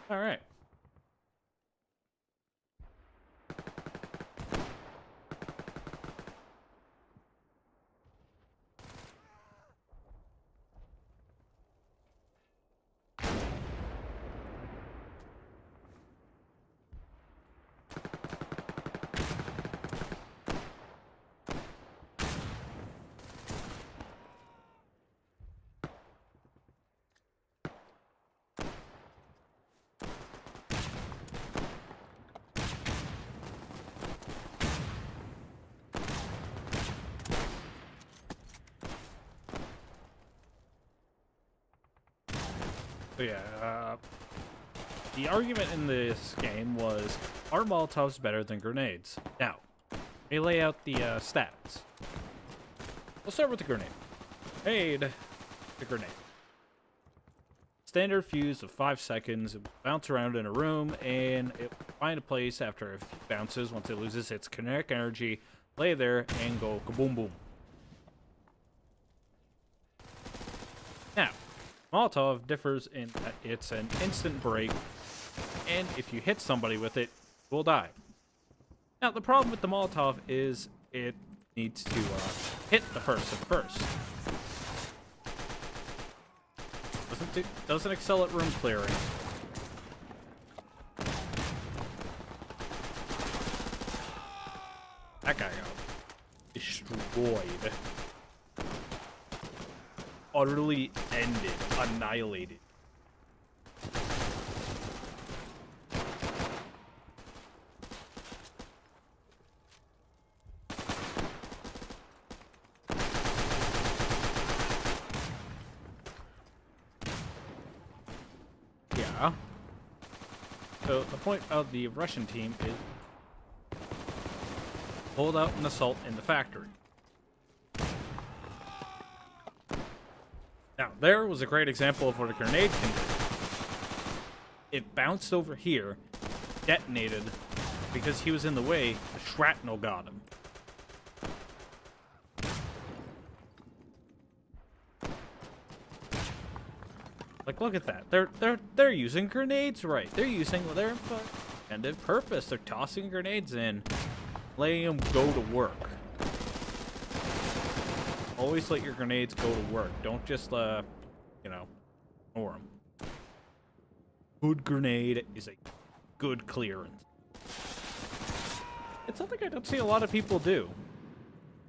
All right. So yeah, the argument in this game was, are Molotovs better than grenades? Now, let me lay out the stats. We'll start with the grenade. The grenade. Standard fuse of 5 seconds, it will bounce around in a room, and it will find a place after a few bounces. Once it loses its kinetic energy, lay there and go kaboom boom. Now, Molotov differs in that it's an instant break, and if you hit somebody with it, you will die. Now, the problem with the Molotov is it needs to hit the person first. Doesn't excel at room clearing. That guy got destroyed. Utterly ended, annihilated. Yeah. So the point of the Russian team is hold out an assault in the factory. Now, there was a great example of what a grenade can do. It bounced over here, detonated, because he was in the way, the shrapnel got him. Like, look at that. They're using grenades right. They're using their intended purpose. They're tossing grenades in, letting them go to work. Always let your grenades go to work. Don't just, ignore them. Good grenade is a good clearance. It's something I don't see a lot of people do,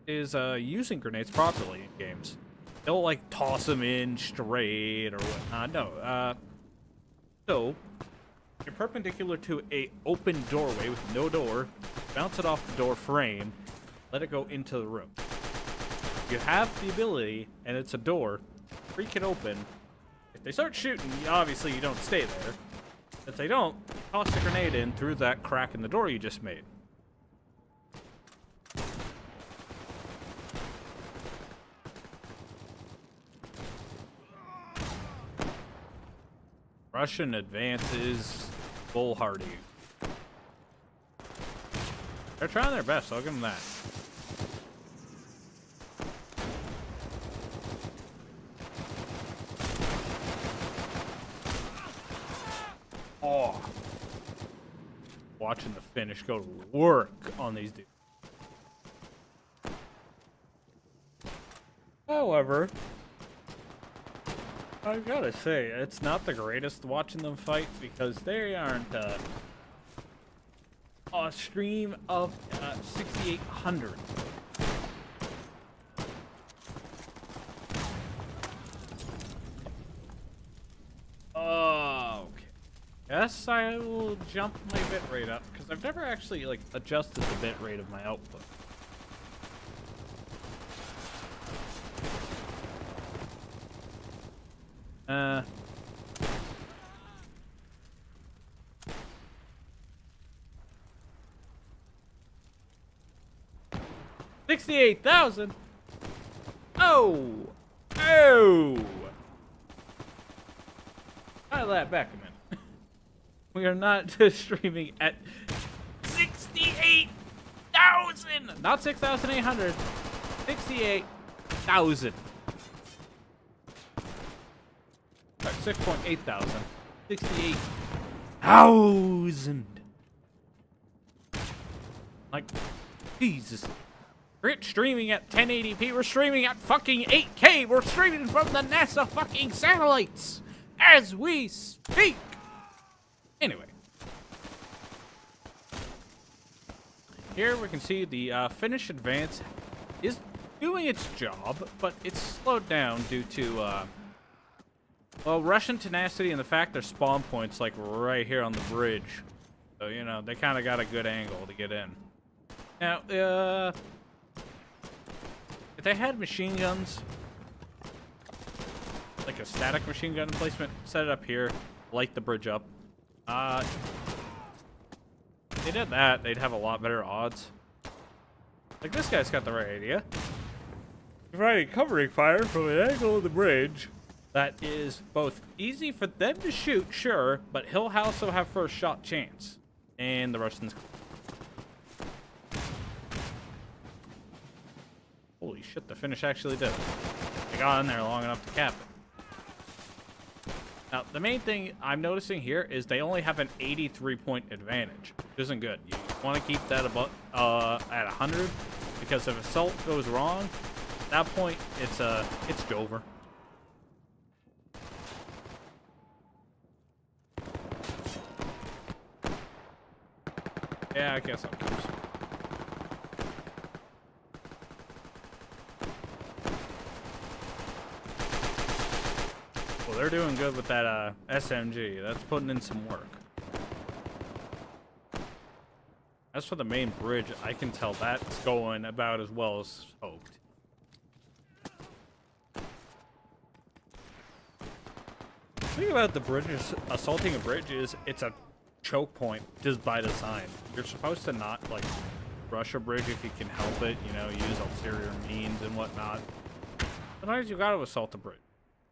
is using grenades properly in games. They'll, like, toss them in straight or whatnot. No, so, you're perpendicular to a open doorway with no door, bounce it off the door frame, let it go into the room. You have the ability, and it's a door, freak it open. If they start shooting, obviously you don't stay there. If they don't, toss the grenade in through that crack in the door you just made. Russian advances foolhardy. They're trying their best, I'll give them that. Oh. Watching the finish go to work on these dudes. However, I gotta say, it's not the greatest watching them fight because they aren't a stream of 6,800. Okay. Yes, I will jump my bitrate up because I've never actually like adjusted the bitrate of my output. $68,000. Oh, dial that back a minute. We are not streaming at 68,000, not 6,800. 68,000. 6.8 thousand. 68 1,000. Like, Jesus. We're streaming at 1080p. We're streaming at fucking 8K. We're streaming from the NASA fucking satellites as we speak. Anyway. Here we can see the Finnish advance is doing its job, but it's slowed down due to, well, Russian tenacity and the fact their spawn point's like right here on the bridge. So, you know, they kind of got a good angle to get in. Now, if they had machine guns, like a static machine gun placement, set it up here, light the bridge up. If they did that, they'd have a lot better odds. Like, this guy's got the right idea. Providing covering fire from an angle of the bridge that is both easy for them to shoot, sure, but he'll also have first shot chance. And the Russians... Holy shit, the Finnish actually did it. They got in there long enough to cap it. Now, the main thing I'm noticing here is they only have an 83-point advantage, which isn't good. You want to keep that above, at 100, because if assault goes wrong, at that point, it's over. Yeah, I guess I'll keep some. Well, they're doing good with that SMG. That's putting in some work. As for the main bridge, I can tell that's going about as well as hoped. The thing about the bridges, assaulting a bridge is it's a choke point just by design. You're supposed to not, like, rush a bridge if you can help it, you know, use ulterior means and whatnot. Sometimes you gotta assault the bridge.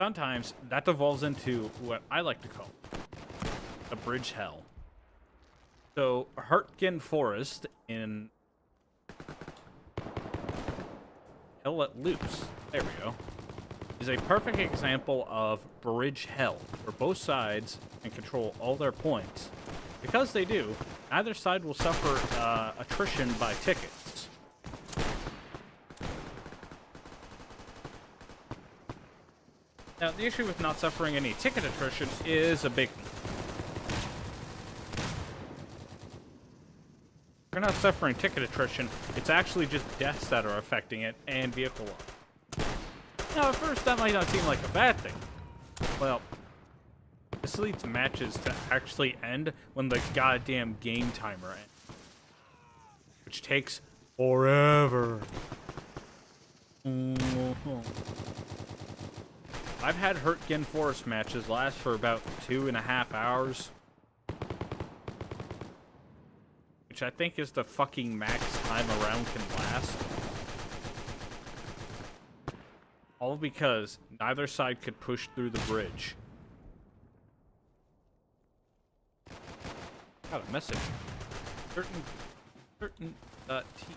Sometimes that devolves into what I like to call a bridge hell. So, Hurtgen Forest in Hell Let Loose, there we go, is a perfect example of bridge hell, where both sides can control all their points. Because they do, neither side will suffer attrition by tickets. Now, the issue with not suffering any ticket attrition is a big one. If you're not suffering ticket attrition, it's actually just deaths that are affecting it and vehicle loss. Now, at first, that might not seem like a bad thing. Well, this leads matches to actually end when the goddamn game timer ends. Which takes forever. I've had Hurtgen Forest matches last for about 2.5 hours. Which I think is the fucking max time a round can last. All because neither side could push through the bridge. Got a message. Certain T.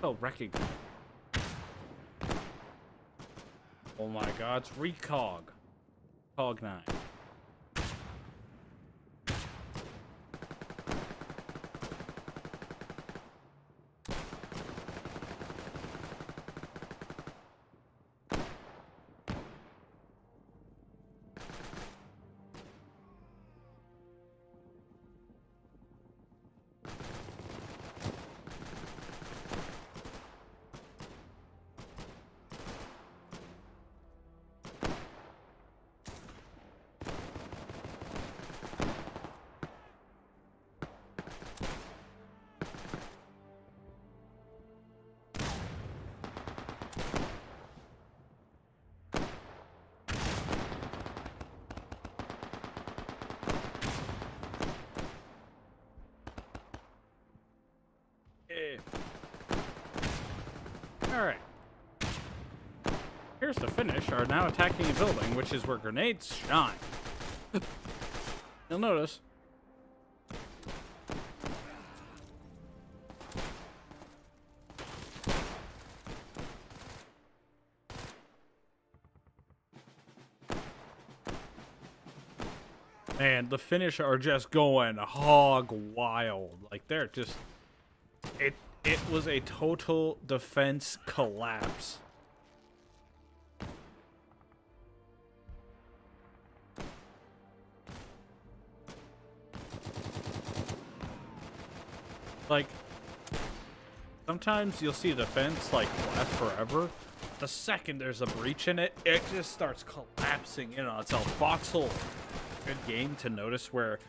Oh, recognize. Oh my god, it's Recog. Cog 9. players to finish are now attacking a building, which is where grenades shine. You'll notice. Man, the Finnish are just going hog wild. Like, they're just... It was a total defense collapse. Like, sometimes you'll see a defense, like, last forever. The second there's a breach in it, it just starts collapsing in on itself. Foxhole, good game to notice where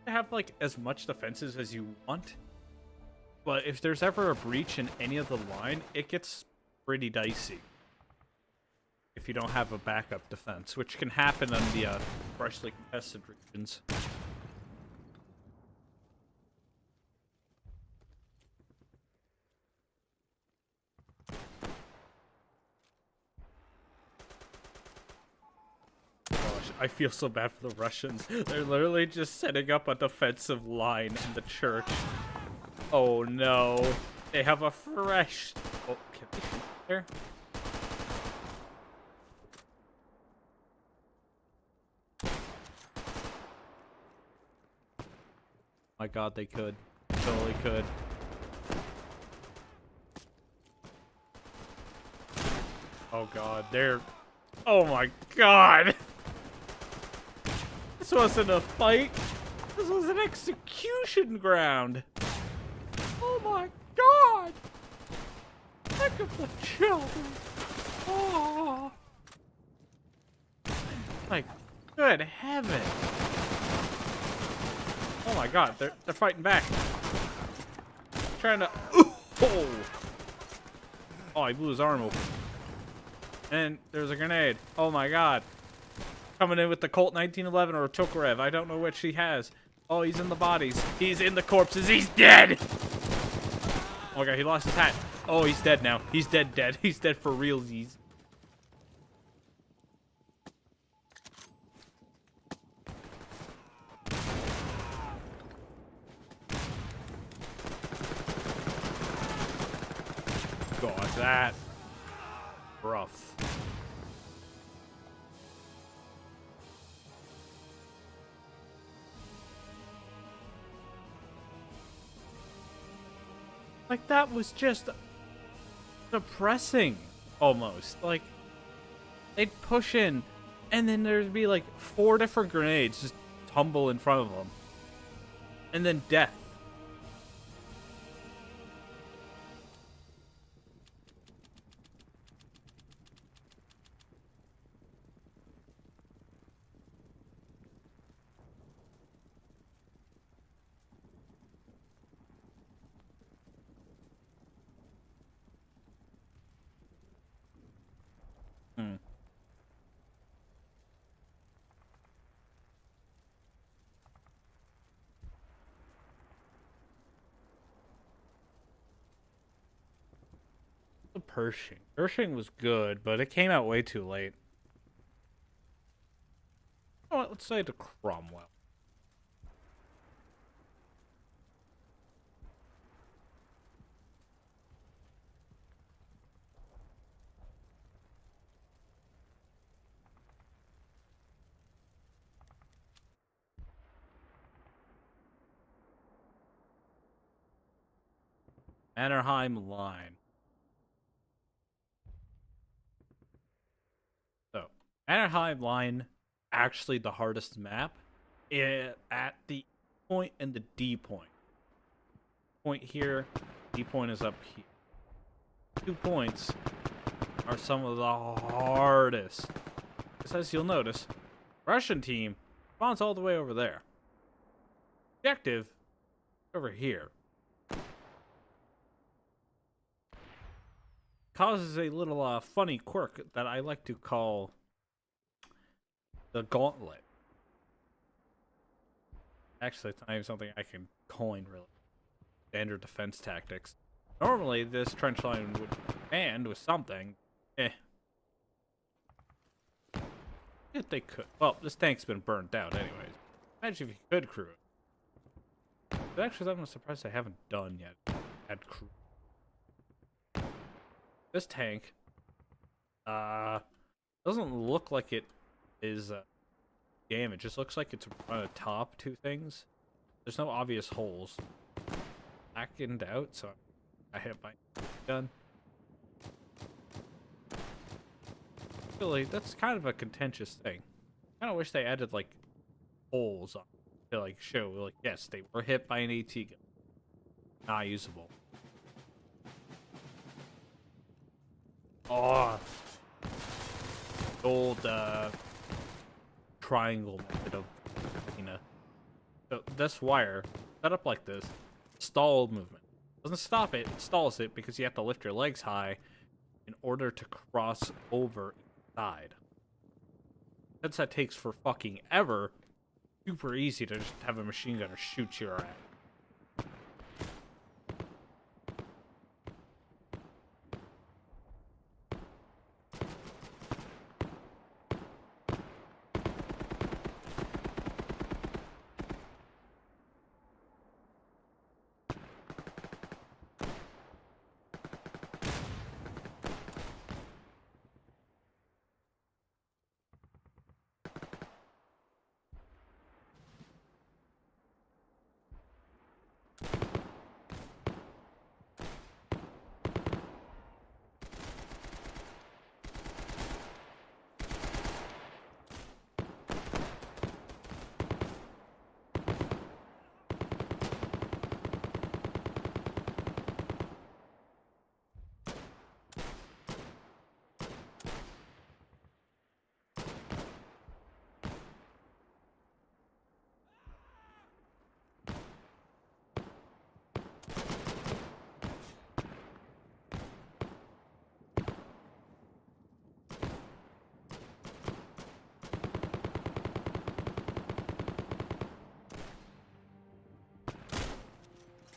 you have, like, as much defenses as you want. But if there's ever a breach in any of the line, it gets pretty dicey. If you don't have a backup defense, which can happen on the freshly contested regions. I feel so bad for the Russians. They're literally just setting up a defensive line in the church. Oh no. They have a fresh... Oh, can they shoot there? My god, they could. Totally could. Oh god, they're... Oh my god! This wasn't a fight. This was an execution ground. Oh my god! Think of the children. Oh. Like, good heaven. Oh my god, they're fighting back. Trying to... Oh! Oh, he blew his arm open. And there's a grenade. Oh my god. Coming in with the Colt 1911 or a Tokarev. I don't know which he has. Oh, he's in the bodies. He's in the corpses. He's dead! Oh my god, he lost his hat. Oh, he's dead now. He's dead. He's dead for realsies. God, that... rough. Like, that was just depressing, almost. Like, they'd push in, and then there'd be, like, 4 different grenades just tumble in front of them. And then death. Pershing. Pershing was good, but it came out way too late. Oh, let's say to Cromwell. Mannerheim line. So, Mannerheim line, actually the hardest map, at the point and the D point. Point here, D point is up here. 2 points are some of the hardest. Because as you'll notice, Russian team spawns all the way over there. Objective over here. Causes a little funny quirk that I like to call the gauntlet. Actually, it's not even something I can coin, really. Standard defense tactics. Normally, this trench line would end with something. If they could. Well, this tank's been burned out anyways. Imagine if you could crew it. But actually, I'm surprised I haven't done yet. Add crew. This tank, doesn't look like it is damaged. It just looks like it's on the top two things. There's no obvious holes. Blackened out, so I hit my gun. Really, that's kind of a contentious thing. I kind of wish they added like holes on to like show like yes, they were hit by an AT gun. Not usable. Oh, old triangle method of so this wire set up like this, stall movement. Doesn't stop it, it stalls it because you have to lift your legs high in order to cross over each side. Since that takes for fucking ever, super easy to just have a machine gunner shoot your ass.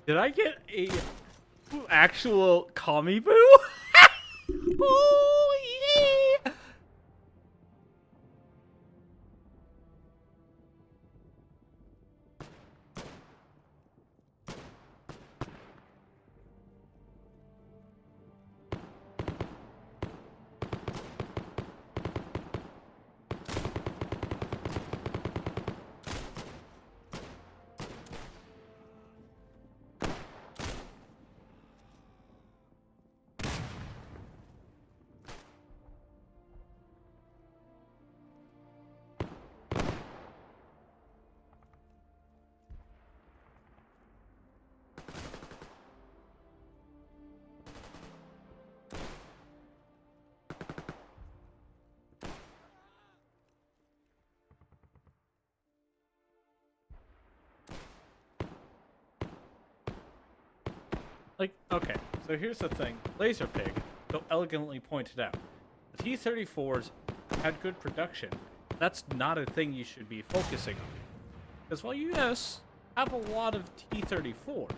Did I get a actual commie boo? Oh yeah! Like, okay, so here's the thing. Laser Pig so elegantly pointed out. The T-34s had good production. That's not a thing you should be focusing on. Because while you, yes, have a lot of T-34s,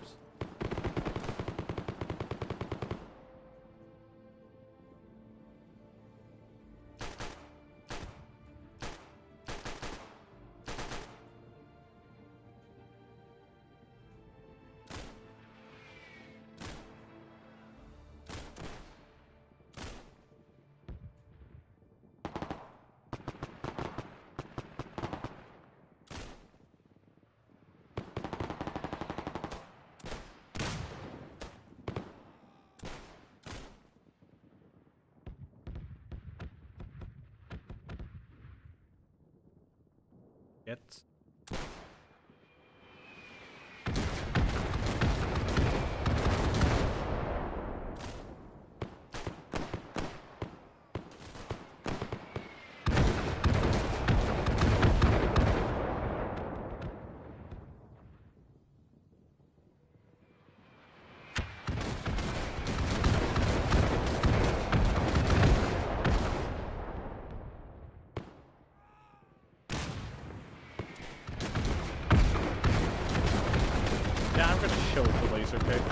it's... Yeah, I'm gonna show the Laser Pig.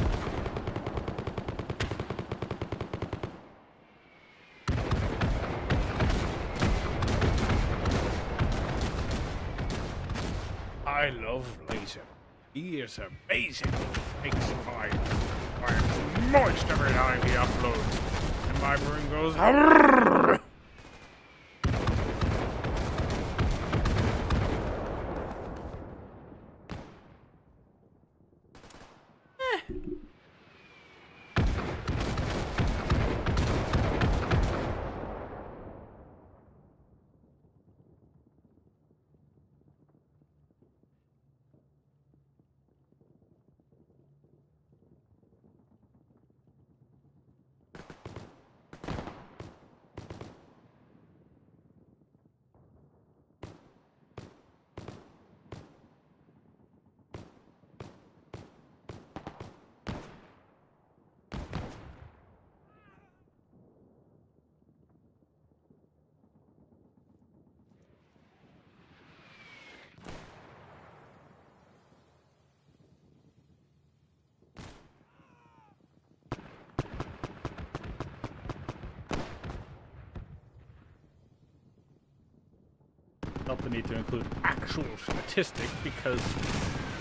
he is amazing. Makes my moist every time he uploads. And my brain goes, "Arrgh!" Felt the need to include actual statistics because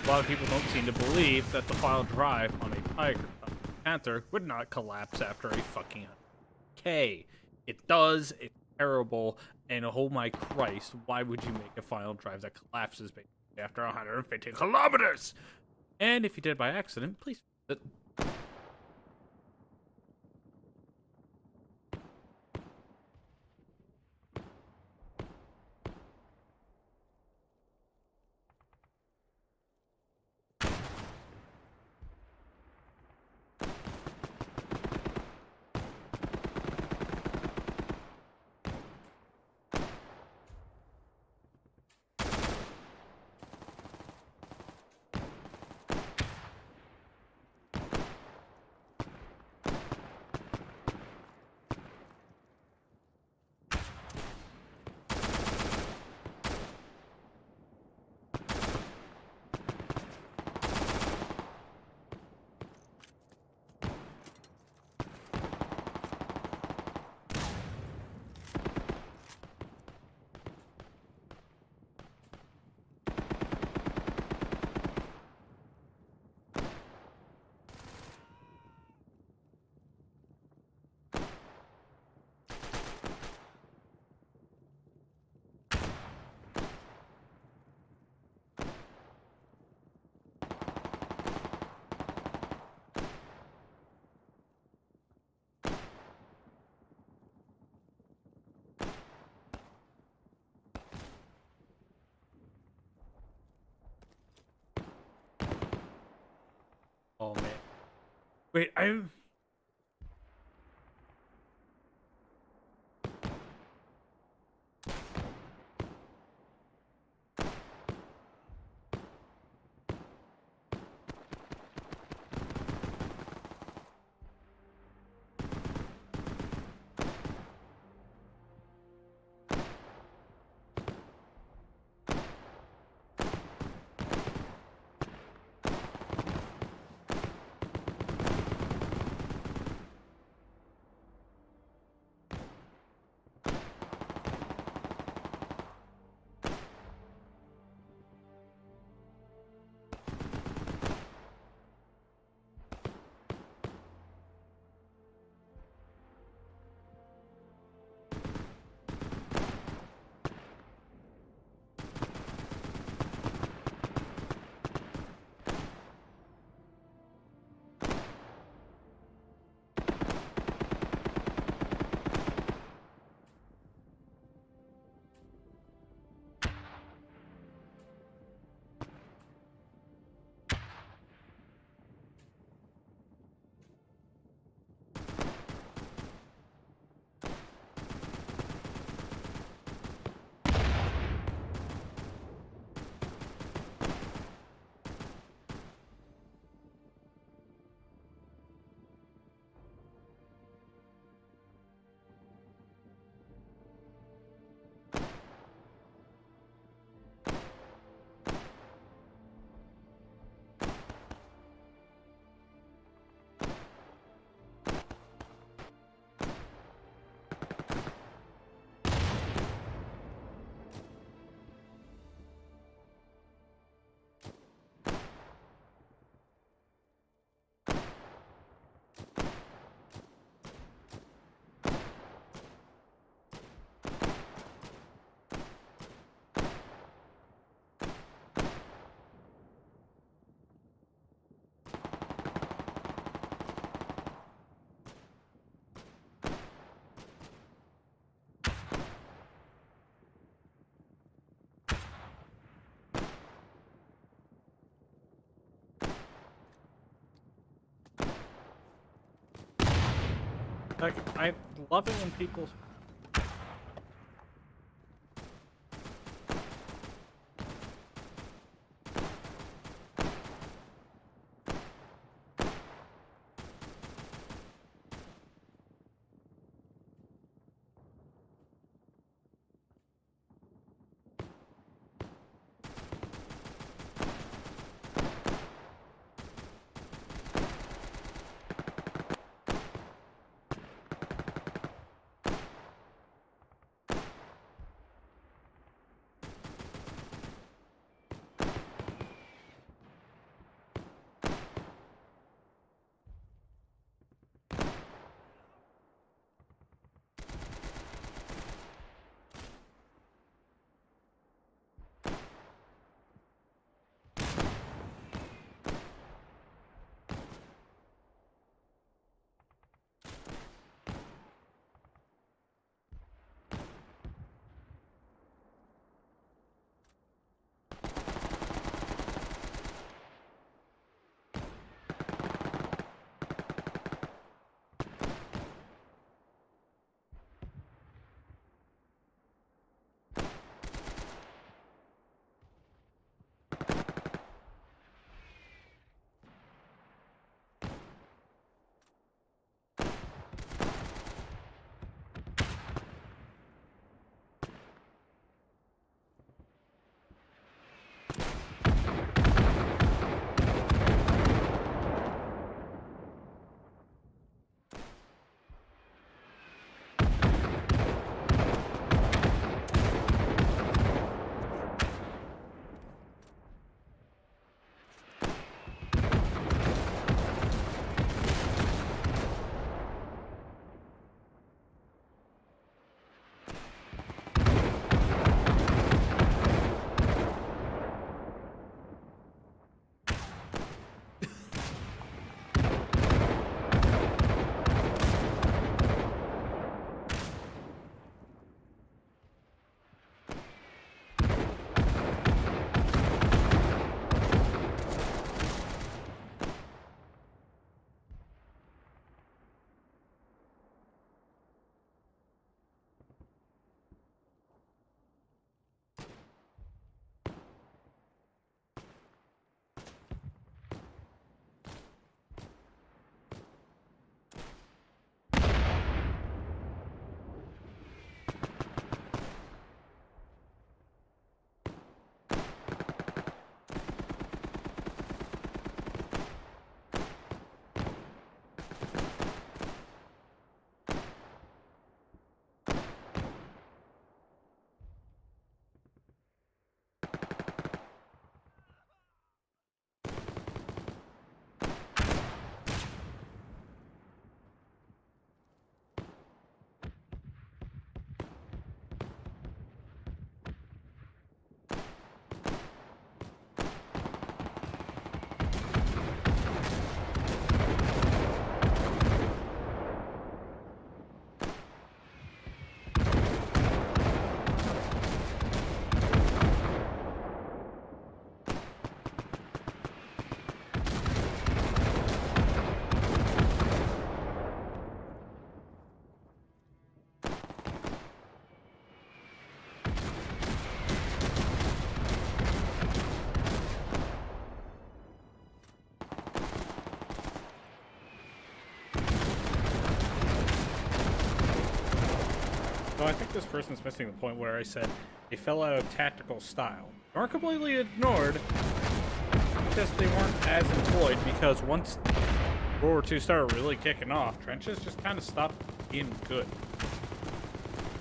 a lot of people don't seem to believe that the file drive on a Panther would not collapse after a fucking K. It does. It's terrible. And oh my Christ, why would you make a file drive that collapses basically after 150 kilometers? And if you did by accident, please. Oh man. Wait, I'm. Like, I love it when people. So I think this person's missing the point where I said they fell out of tactical style. They weren't completely ignored, because they weren't as employed, because once World War II started really kicking off, trenches just kind of stopped being good.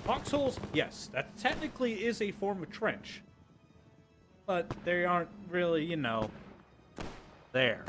Foxholes, yes, that technically is a form of trench. But they aren't really, you know, there.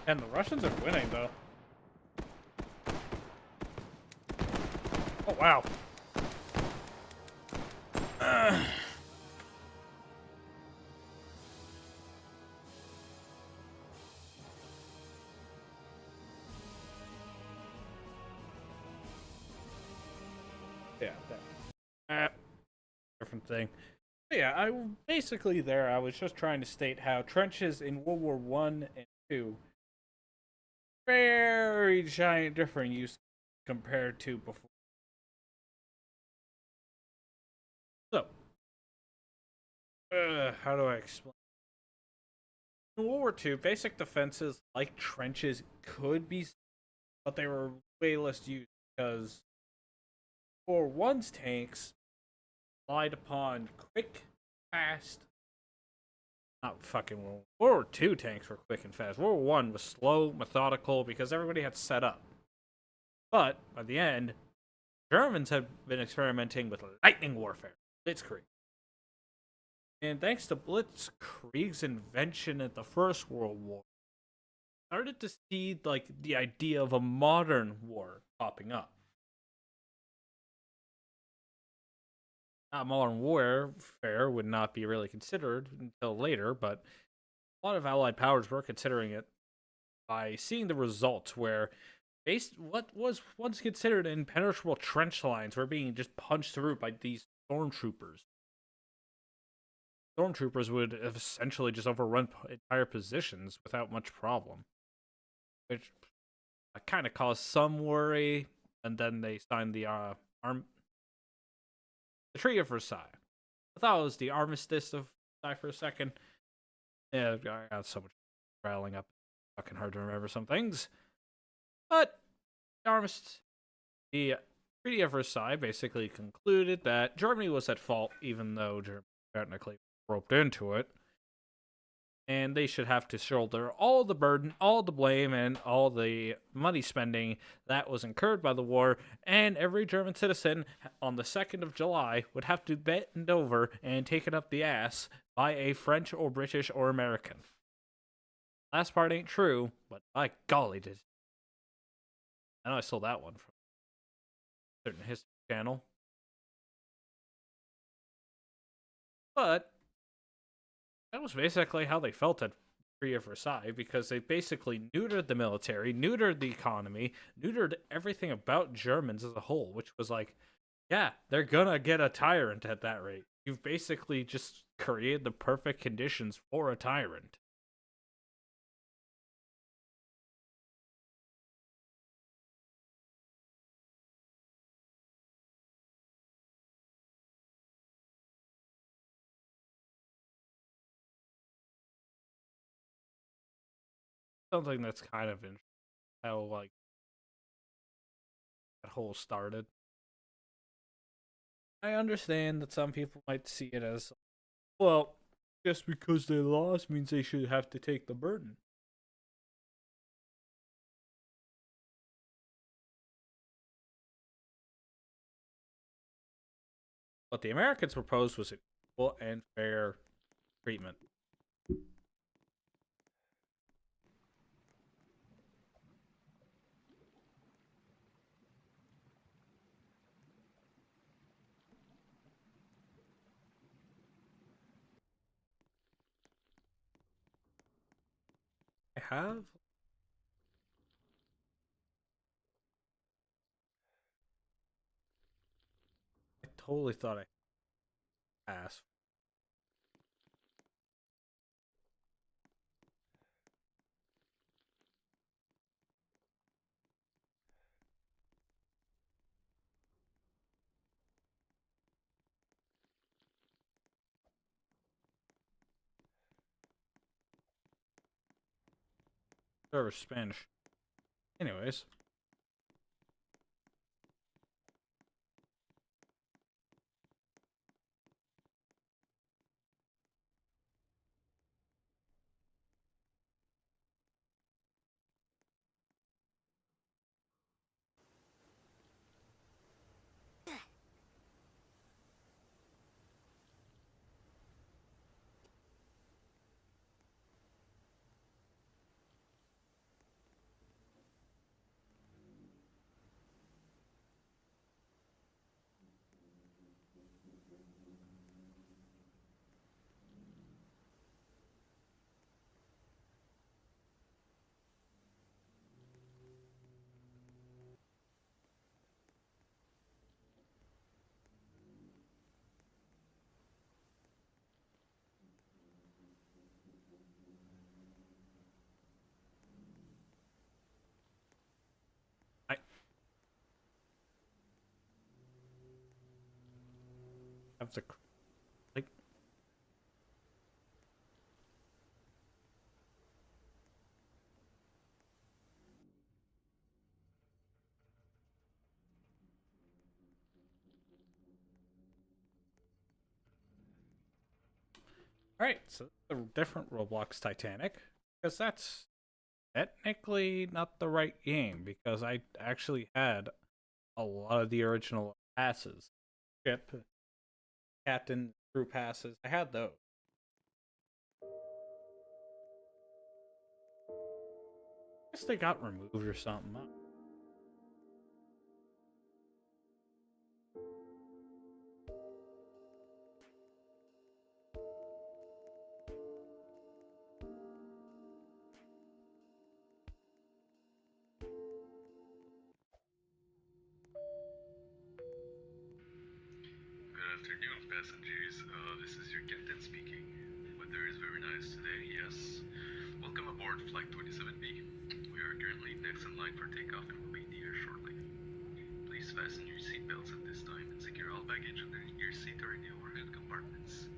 And the Russians are winning, though. Oh, wow. Yeah, different thing. But yeah, basically there. I was just trying to state how trenches in World War One and Two very giant different use compared to before. So, how do I explain? In World War Two, basic defenses like trenches could be, but they were way less used because World War One's tanks relied upon quick, fast. Not fucking World War Two tanks were quick and fast. World War One was slow, methodical because everybody had set up. But by the end, Germans had been experimenting with lightning warfare, blitzkrieg. And thanks to blitzkrieg's invention at the First World War, started to see like the idea of a modern war popping up. Now, modern warfare would not be really considered until later, but a lot of Allied powers were considering it by seeing the results where what was once considered impenetrable trench lines were being just punched through by these stormtroopers. Stormtroopers would essentially just overrun entire positions without much problem, which kind of caused some worry. And then they signed the Treaty of Versailles. I thought it was the Armistice of Versailles for a second. Yeah, I got so much rattling up. Fucking hard to remember some things. But the Treaty of Versailles basically concluded that Germany was at fault, even though Germany technically roped into it. And they should have to shoulder all the burden, all the blame, and all the money spending that was incurred by the war. And every German citizen on the 2nd of July would have to bend over and take it up the ass by a French or British or American. Last part ain't true, but by golly, did I know I stole that one from a certain history channel. But that was basically how they felt at Treaty of Versailles, because they basically neutered the military, neutered the economy, neutered everything about Germans as a whole, which was like, yeah, they're gonna get a tyrant at that rate. You've basically just created the perfect conditions for a tyrant. Something that's kind of in how like that whole started. I understand that some people might see it as, well, just because they lost means they should have to take the burden. What the Americans proposed was equal and fair treatment. I have. I totally thought I asked. Or Spanish. Anyways, have to like. All right, so a different Roblox Titanic, because that's technically not the right game, because I actually had a lot of the original passes, ship, captain, crew passes. I had those. I guess they got removed or something. Good afternoon, passengers. This is your captain speaking. Weather is very nice today, yes. Welcome aboard Flight 27B. We are currently next in line for takeoff and will be near shortly. Please fasten your seatbelts at this time and secure all baggage underneath your seat or in the overhead compartments.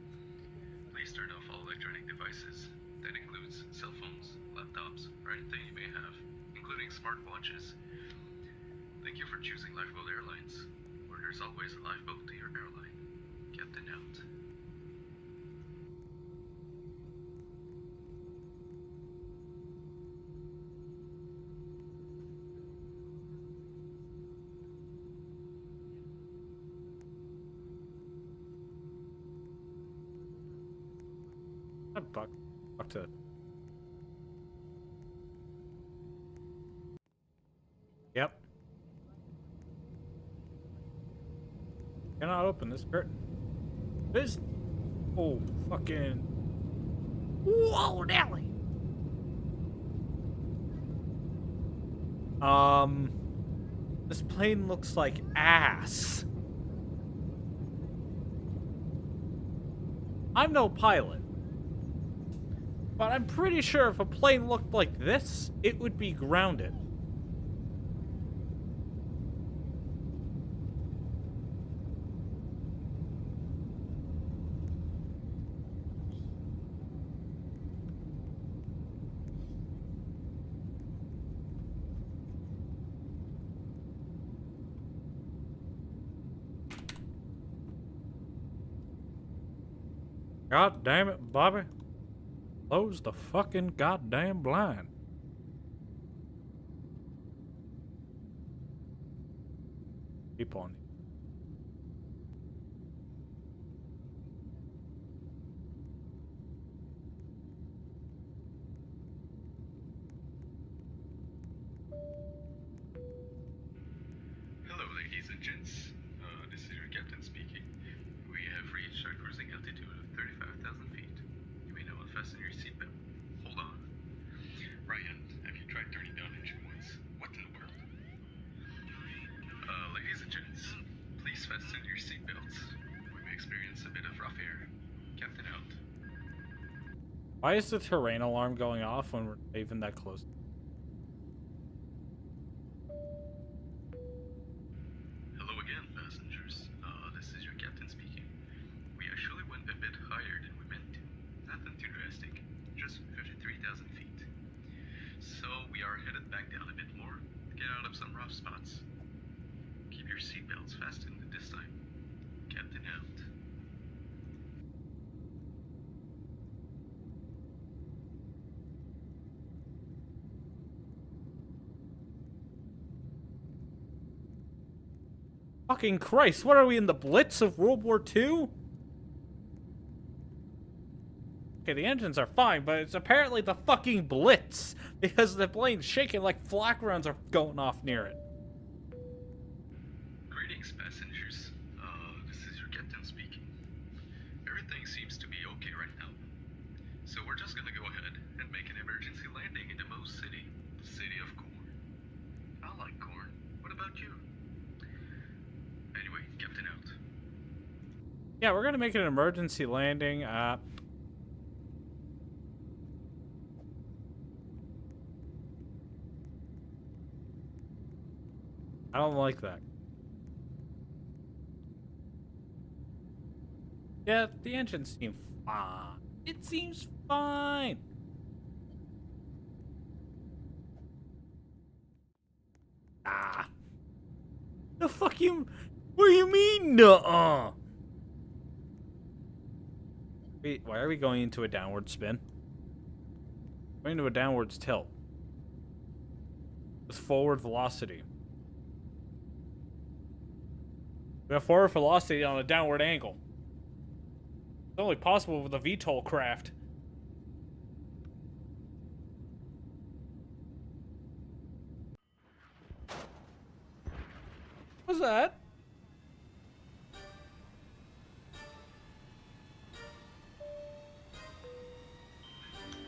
Please turn off all electronic devices. That includes cell phones, laptops, or anything you may have, including smartwatches. Thank you for choosing Lifeboat Airlines, where there's always a lifeboat to your airline. Captain out. Buck to. Yep. Cannot open this curtain. This. Oh, fucking. Whoa, Nelly! This plane looks like ass. I'm no pilot. But I'm pretty sure if a plane looked like this, it would be grounded. God damn it, Bobby. Close the fucking goddamn blind. Keep on. Hello, ladies and gents. This is your captain speaking. We have reached our cruising altitude of 35,000 feet. You may now unfasten your seatbelt. Hold on. Ryan, have you tried turning down engine once? What in the world? Ladies and gents, please fasten your seatbelts. We may experience a bit of rough air. Captain out. Why is the terrain alarm going off when we're not even that close? Hello again, passengers. This is your captain speaking. We actually went a bit higher than we meant to. Nothing too drastic, just 53,000 feet. So we are headed back down a bit more to get out of some rough spots. Keep your seatbelts fastened this time. Captain out. Fucking Christ, what are we in the Blitz of World War II? Okay, the engines are fine, but it's apparently the fucking Blitz because the plane's shaking like flak rounds are going off near it. Greetings, passengers. This is your captain speaking. Everything seems to be okay right now. So we're just gonna go ahead and make an emergency landing in the Moose City, the city of corn. I like corn. What about you? Anyway, captain out. Yeah, we're gonna make an emergency landing. I don't like that. Yeah, the engine seems fine. It seems fine. Ah. The fuck you... What do you mean, nuh-uh? Wait, why are we going into a downward spin? Going into a downwards tilt. With forward velocity. We have forward velocity on a downward angle. It's only possible with a VTOL craft. What's that?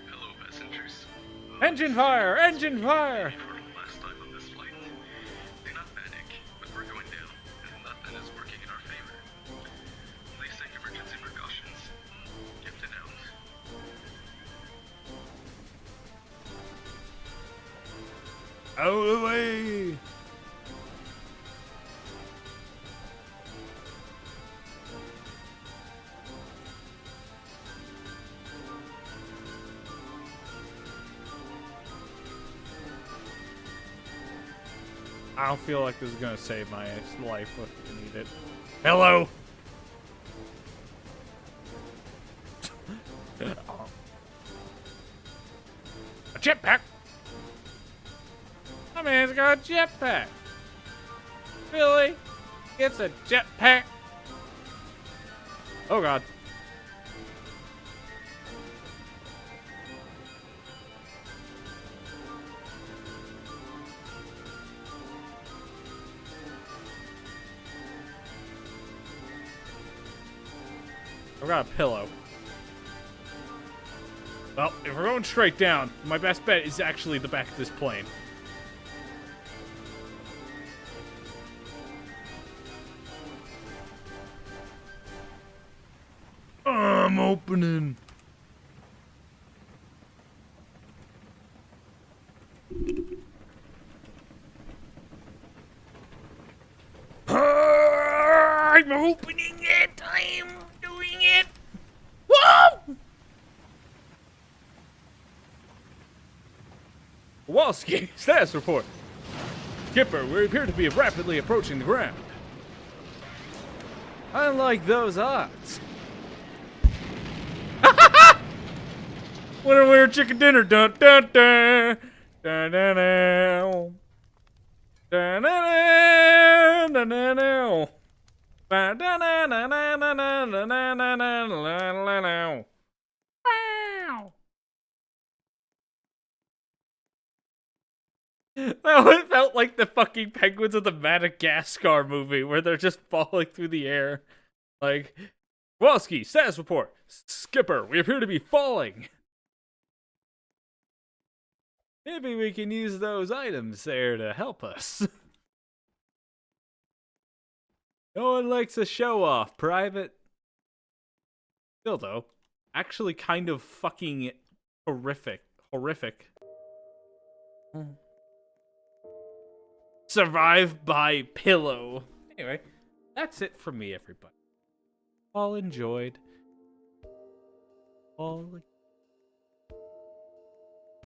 Hello, passengers. Engine fire! Engine fire! For the last time on this flight. Do not panic, but we're going down, and nothing is working in our favor. Please take emergency precautions. Captain out. Out of the way! I don't feel like this is gonna save my life if I need it. Hello! A jetpack? My man's got a jetpack. Really? It's a jetpack? Oh god. I've got a pillow. Well, if we're going straight down, my best bet is actually the back of this plane. I'm opening. I'm opening it. I'm doing it. Whoa! Kowalski, status report. Skipper, we appear to be rapidly approaching the ground. I like those odds. Winner, winner, chicken dinner. Dun dun dun. Dun dun dun. Dun dun dun. Dun dun dun. Dun dun dun dun dun dun dun dun dun dun dun. Wow. That one felt like the fucking penguins of the Madagascar movie where they're just falling through the air. Like, Kowalski, status report. Skipper, we appear to be falling. Maybe we can use those items there to help us. No one likes a show off, Private. Still, though, actually kind of fucking horrific. Survived by pillow. Anyway, that's it from me, everybody. All enjoyed. All